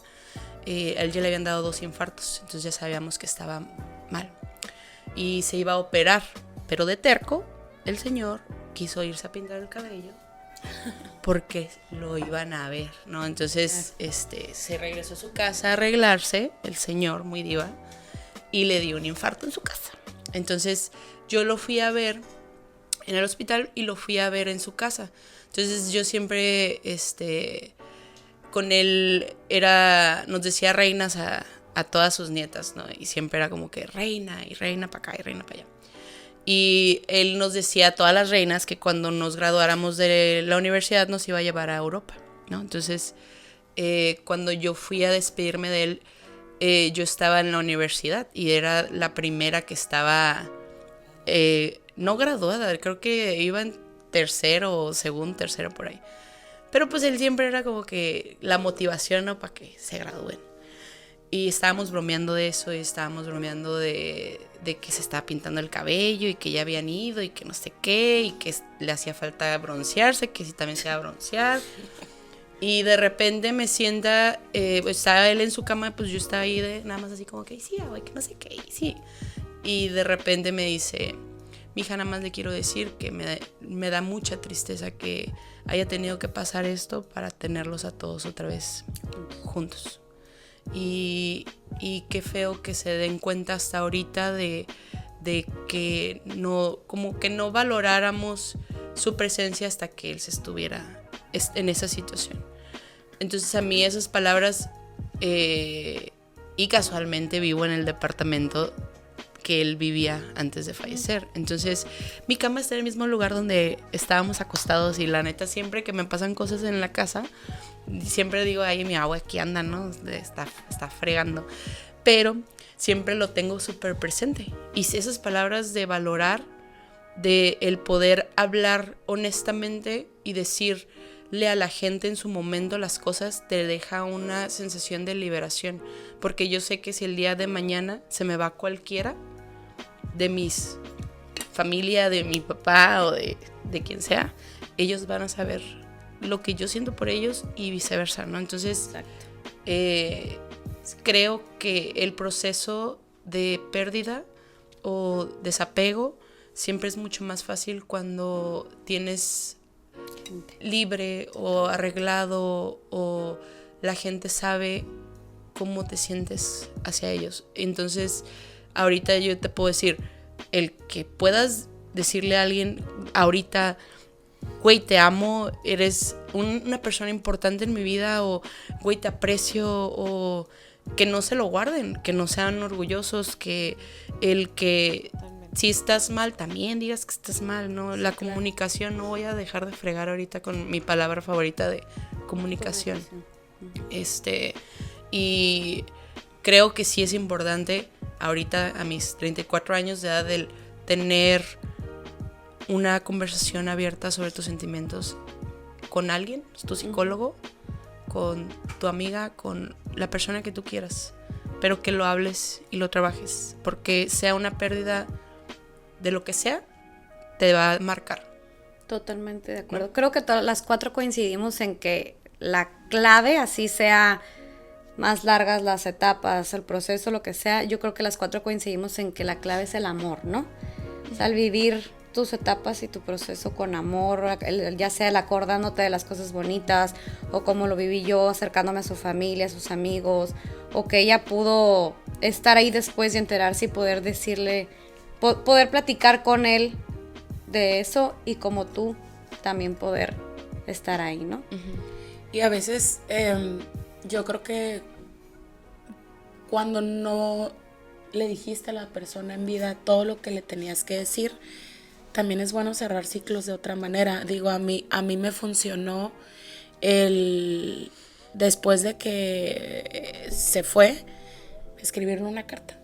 S4: Él ya le habían dado 2 infartos, entonces ya sabíamos que estaba mal. Y se iba a operar, pero de terco, el señor quiso irse a pintar el cabello porque lo iban a ver, ¿no? Entonces se regresó a su casa a arreglarse, el señor, muy diva, y le dio un infarto en su casa. Entonces yo lo fui a ver en el hospital y lo fui a ver en su casa. Entonces yo siempre, con él nos decía reinas a todas sus nietas, ¿no? Y siempre era como que reina, y reina para acá, y reina para allá. Y él nos decía a todas las reinas que cuando nos graduáramos de la universidad nos iba a llevar a Europa, ¿no? Entonces, cuando yo fui a despedirme de él, yo estaba en la universidad y era la primera que estaba, no graduada, creo que iba en tercero, por ahí. Pero pues él siempre era como que la motivación, ¿no? Para que se gradúen. Y estábamos bromeando de eso, y estábamos bromeando de que se estaba pintando el cabello y que ya habían ido y que no sé qué, y que le hacía falta broncearse, que sí también se iba a broncear. Y de repente me sienta, pues estaba él en su cama, pues yo estaba ahí nada más así como que sí, güey, que no sé qué, sí. Y de repente me dice, mija, nada más le quiero decir que me da mucha tristeza que haya tenido que pasar esto para tenerlos a todos otra vez juntos. Y qué feo que se den cuenta hasta ahorita de que no, como que no valoráramos su presencia hasta que él se estuviera en esa situación. Entonces a mí esas palabras, y casualmente vivo en el departamento que él vivía antes de fallecer. Entonces mi cama está en el mismo lugar donde estábamos acostados, y la neta siempre que me pasan cosas en la casa, siempre digo, ay, mi agua aquí anda, ¿no? Está fregando. Pero siempre lo tengo súper presente. Y esas palabras de valorar, de el poder hablar honestamente y decirle a la gente en su momento las cosas, te deja una sensación de liberación. Porque yo sé que si el día de mañana se me va cualquiera de mis familia, de mi papá o de quien sea, ellos van a saber lo que yo siento por ellos y viceversa, ¿no? Entonces, creo que el proceso de pérdida o desapego siempre es mucho más fácil cuando tienes libre o arreglado, o la gente sabe cómo te sientes hacia ellos. Entonces, ahorita yo te puedo decir, el que puedas decirle a alguien ahorita, güey, te amo, eres una persona importante en mi vida, o güey, te aprecio, o que no se lo guarden, que no sean orgullosos, que si estás mal, también digas que estás mal, ¿no? La comunicación, no voy a dejar de fregar ahorita con mi palabra favorita de comunicación. Y creo que sí es importante ahorita a mis 34 años de edad el tener una conversación abierta sobre tus sentimientos con alguien, tu psicólogo, con tu amiga, con la persona que tú quieras, pero que lo hables y lo trabajes, porque sea una pérdida de lo que sea, te va a marcar.
S2: Totalmente de acuerdo. Creo que las cuatro coincidimos en que la clave, así sea más largas las etapas, el proceso, lo que sea, yo creo que las cuatro coincidimos en que la clave es el amor, ¿no? O sea, el vivir tus etapas y tu proceso con amor, ya sea el acordándote de las cosas bonitas, o como lo viví yo, acercándome a su familia, a sus amigos, o que ella pudo estar ahí después y enterarse y poder decirle, poder platicar con él de eso, y como tú también poder estar ahí, ¿no?
S3: Y a veces yo creo que cuando no le dijiste a la persona en vida todo lo que le tenías que decir, también es bueno cerrar ciclos de otra manera. Digo, a mí me funcionó después de que se fue, escribirle una carta,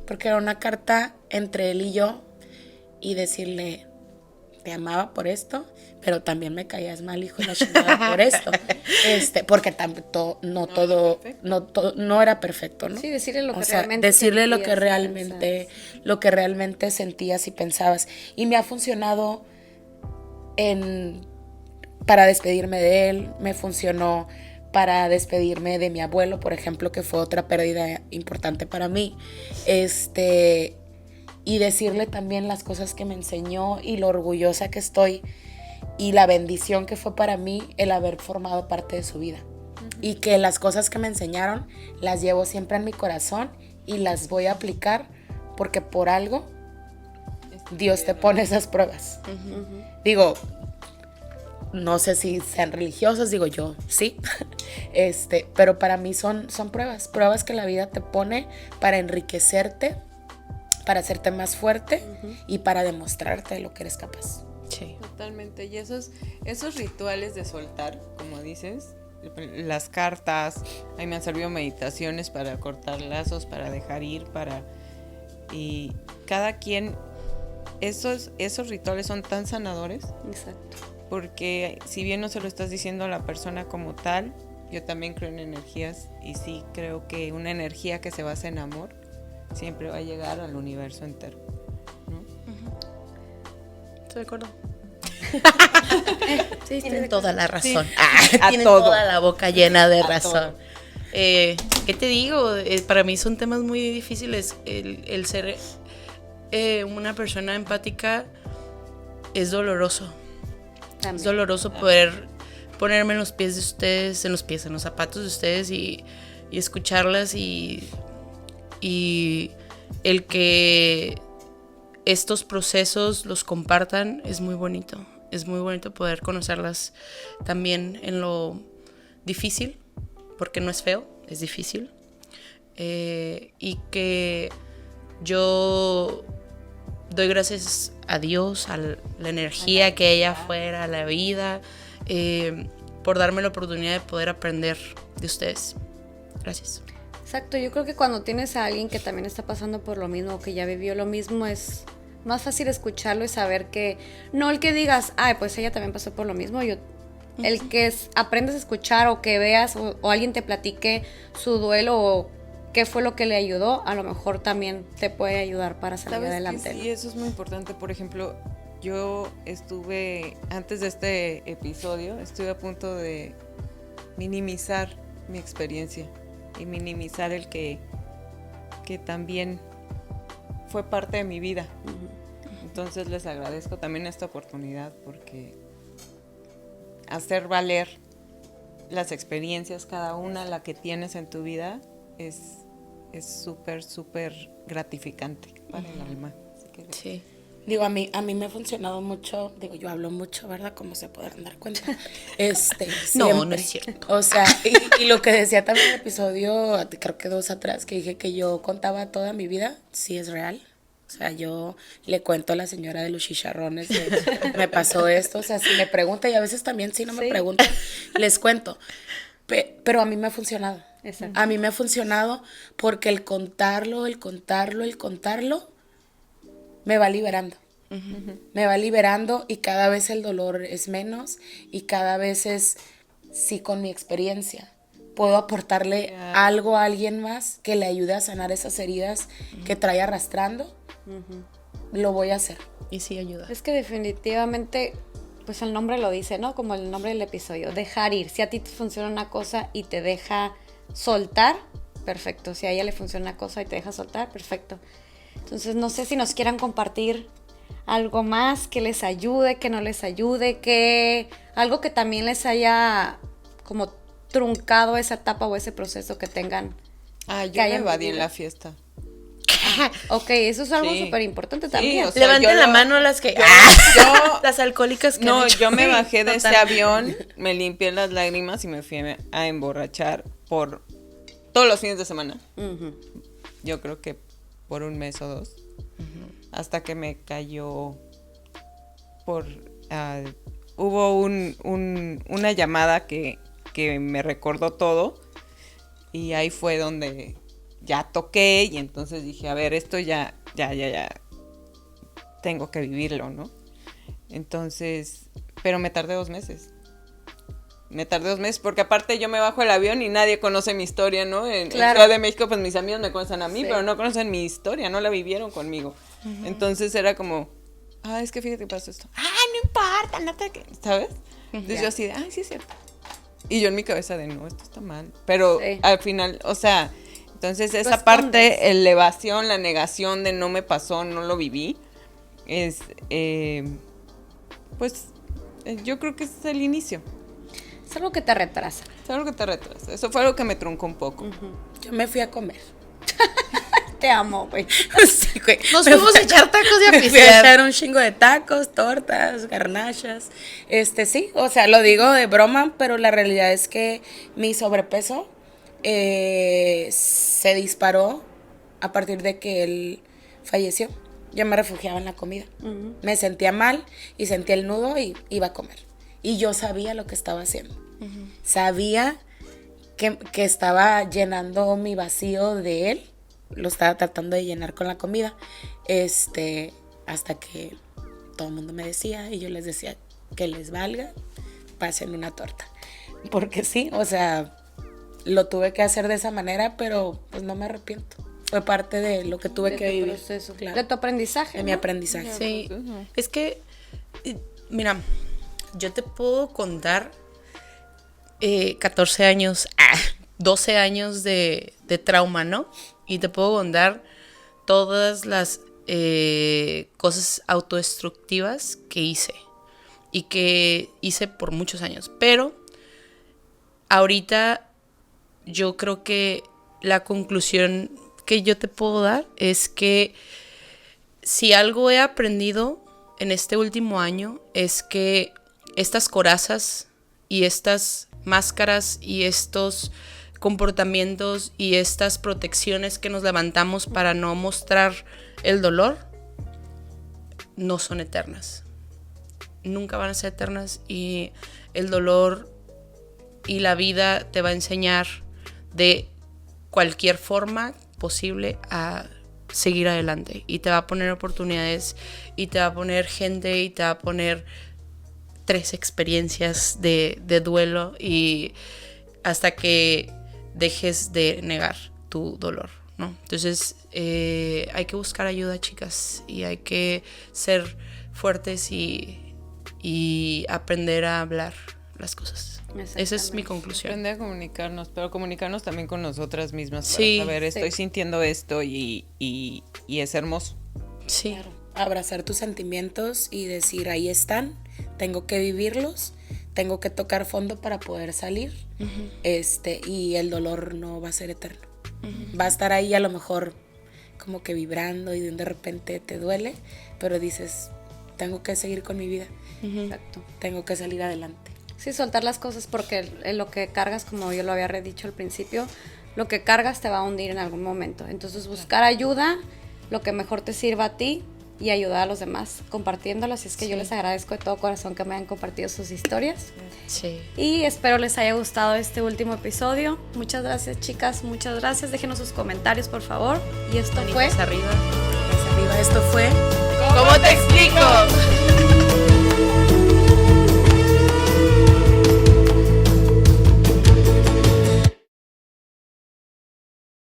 S3: porque era una carta entre él y yo, y decirle, te amaba por esto, pero también me caías mal, hijo de la chingada, por esto. Porque no era perfecto, ¿no?
S2: Sí, decirle lo que
S3: realmente decirle lo que realmente sentías y pensabas. Y me ha funcionado para despedirme de él, me funcionó para despedirme de mi abuelo, por ejemplo, que fue otra pérdida importante para mí. Y decirle también las cosas que me enseñó y lo orgullosa que estoy y la bendición que fue para mí el haber formado parte de su vida. Y que las cosas que me enseñaron las llevo siempre en mi corazón y las voy a aplicar, porque por algo Dios te pone esas pruebas. Digo, no sé si sean religiosas, digo yo, sí. Pero para mí son pruebas que la vida te pone para enriquecerte, para hacerte más fuerte y para demostrarte lo que eres capaz.
S4: Sí.
S1: Totalmente. Y esos rituales de soltar, como dices, las cartas, a mí me han servido meditaciones para cortar lazos, para dejar ir, y cada quien, esos rituales son tan sanadores.
S2: Exacto.
S1: Porque si bien no se lo estás diciendo a la persona como tal, yo también creo en energías, y sí creo que una energía que se basa en amor siempre va a llegar al universo entero, ¿no?
S4: Estoy de acuerdo.
S2: Sí,
S4: Tienen toda la razón.
S1: Sí. A
S4: Tienen
S1: todo.
S4: toda la boca llena de
S1: A
S4: razón.
S1: todo.
S4: ¿Qué te digo? Para mí son temas muy difíciles. El ser una persona empática es doloroso.
S2: También.
S4: Es doloroso poder ponerme en los pies de ustedes, en los zapatos de ustedes y escucharlas y el que estos procesos los compartan es muy bonito. Es muy bonito poder conocerlas también en lo difícil, porque no es feo, es difícil. Y que yo doy gracias a Dios, a la energía que hay afuera, a la vida, por darme la oportunidad de poder aprender de ustedes. Gracias.
S2: Exacto, yo creo que cuando tienes a alguien que también está pasando por lo mismo o que ya vivió lo mismo, es más fácil escucharlo y saber que, no el que digas, ay, pues ella también pasó por lo mismo, el que aprendas a escuchar o que veas o alguien te platique su duelo o qué fue lo que le ayudó, a lo mejor también te puede ayudar para salir
S1: ¿Sabes
S2: adelante.
S1: Sí, eso es muy importante. Por ejemplo, yo estuve, antes de este episodio, estuve a punto de minimizar mi experiencia y minimizar el que también fue parte de mi vida. Entonces les agradezco también esta oportunidad, porque hacer valer las experiencias, cada una la que tienes en tu vida, es súper, súper gratificante para el alma. Así que
S4: Sí.
S3: Digo, a mí me ha funcionado mucho, digo, yo hablo mucho, ¿verdad? Como se podrán dar cuenta.
S4: No
S3: Siempre.
S4: es cierto.
S3: O sea, y lo que decía también en el episodio, creo que 2 atrás, que dije que yo contaba toda mi vida, sí es real. O sea, yo le cuento a la señora de los chicharrones, me pasó esto, o sea, si me pregunta, y a veces también si no me pregunta, les cuento. Pero a mí me ha funcionado.
S2: Exacto.
S3: A mí me ha funcionado porque el contarlo, me va liberando. Me va liberando y cada vez el dolor es menos y cada vez es, sí, con mi experiencia puedo aportarle algo a alguien más que le ayude a sanar esas heridas que trae arrastrando, lo voy a hacer.
S4: Y sí ayuda.
S2: Es que definitivamente, pues el nombre lo dice, ¿no? Como el nombre del episodio, dejar ir. Si a ti te funciona una cosa y te deja soltar, perfecto. Si a ella le funciona una cosa y te deja soltar, perfecto. Entonces no sé si nos quieran compartir algo más que les ayude, que no les ayude, que algo que también les haya como truncado esa etapa o ese proceso que tengan.
S1: yo
S2: que
S1: me
S2: hayan
S1: evadí en
S2: vivido.
S1: la fiesta.
S2: Ok, eso es algo
S1: Sí.
S2: súper importante
S1: Sí,
S2: también.
S1: o sea,
S4: Levanten
S1: yo
S4: la
S1: lo-
S4: mano las que...
S1: yo-
S4: las alcohólicas que
S1: No,
S4: han hecho.
S1: yo me
S4: Sí,
S1: bajé de ese
S4: totalmente.
S1: avión, me limpié las lágrimas y me fui a emborrachar por todos los fines de semana.
S2: Ujú.
S1: Yo creo que por 1 mes o 2. Hasta que me cayó hubo una llamada que me recordó todo, y ahí fue donde ya toqué, y entonces dije, a ver, esto ya tengo que vivirlo, ¿no? Entonces, pero me tardé 2 meses. Porque aparte yo me bajo el avión y nadie conoce mi historia, ¿no? En
S2: Claro.
S1: Ciudad de México, pues mis amigos me conocen a mí,
S2: Sí.
S1: pero no conocen mi historia, no la vivieron conmigo. Entonces era como, es que fíjate que pasó esto. No importa, no te... ¿Sabes? Entonces yo así de, sí es cierto. Y yo en mi cabeza de, no, esto está mal. Pero
S2: Sí.
S1: al final, o sea, entonces esa
S2: escondes.
S1: parte, la evasión, la negación de no me pasó, no lo viví, es, pues, yo creo que ese es el inicio.
S2: Es algo que te retrasa.
S1: Es algo que te retrasa. Eso fue algo que me truncó un poco.
S3: Yo me fui a comer.
S2: te amo, güey.
S3: Sí, güey.
S4: Nos fuimos a echar tacos y a
S3: Me fui a
S4: pistear.
S3: echar un chingo de tacos, tortas, garnachas. Sí, o sea, lo digo de broma, pero la realidad es que mi sobrepeso se disparó a partir de que él falleció. Yo me refugiaba en la comida. Me sentía mal y sentía el nudo y iba a comer. Y yo sabía lo que estaba haciendo. Sabía que estaba llenando mi vacío de él. Lo estaba tratando de llenar con la comida. Hasta que todo el mundo me decía y yo les decía que les valga, pasen una torta. Porque sí, o sea, lo tuve que hacer de esa manera, pero pues no me arrepiento. Fue parte de lo que tuve que vivir.
S2: Proceso.
S3: Claro.
S2: De tu aprendizaje.
S3: De mi
S2: ¿no?
S3: aprendizaje.
S4: Sí, es que, mira, yo te puedo contar 14 años, 12 años de trauma, ¿no? Y te puedo contar todas las cosas autodestructivas que hice y que hice por muchos años. Pero ahorita yo creo que la conclusión que yo te puedo dar es que si algo he aprendido en este último año es que estas corazas y estas máscaras y estos comportamientos y estas protecciones que nos levantamos para no mostrar el dolor no son eternas. Nunca van a ser eternas y el dolor y la vida te va a enseñar de cualquier forma posible a seguir adelante y te va a poner oportunidades y te va a poner gente y te va a poner 3 experiencias de duelo y hasta que dejes de negar tu dolor, ¿no? Entonces hay que buscar ayuda, chicas, y hay que ser fuertes y aprender a hablar las cosas. Esa es mi conclusión.
S1: Aprender a comunicarnos, pero comunicarnos también con nosotras mismas
S4: Sí,
S1: para saber, estoy
S2: sí.
S1: sintiendo esto y es hermoso.
S4: Sí.
S3: Claro. Abrazar tus sentimientos y decir, ahí están, tengo que vivirlos, tengo que tocar fondo para poder salir. Y el dolor no va a ser eterno. Va a estar ahí a lo mejor como que vibrando y de repente te duele, pero dices, tengo que seguir con mi vida,
S2: Exacto.
S3: tengo que salir adelante.
S2: Sí, soltar las cosas porque lo que cargas, como yo lo había dicho al principio, lo que cargas te va a hundir en algún momento. Entonces buscar ayuda, lo que mejor te sirva a ti y ayudar a los demás compartiéndolo. Así es que yo les agradezco de todo corazón que me hayan compartido sus historias.
S4: Sí.
S2: Y espero les haya gustado este último episodio. Muchas gracias, chicas, muchas gracias. Déjenos sus comentarios, por favor. Y esto fue...
S4: Manitas arriba.
S3: Más arriba, esto fue...
S4: ¿Cómo te explico?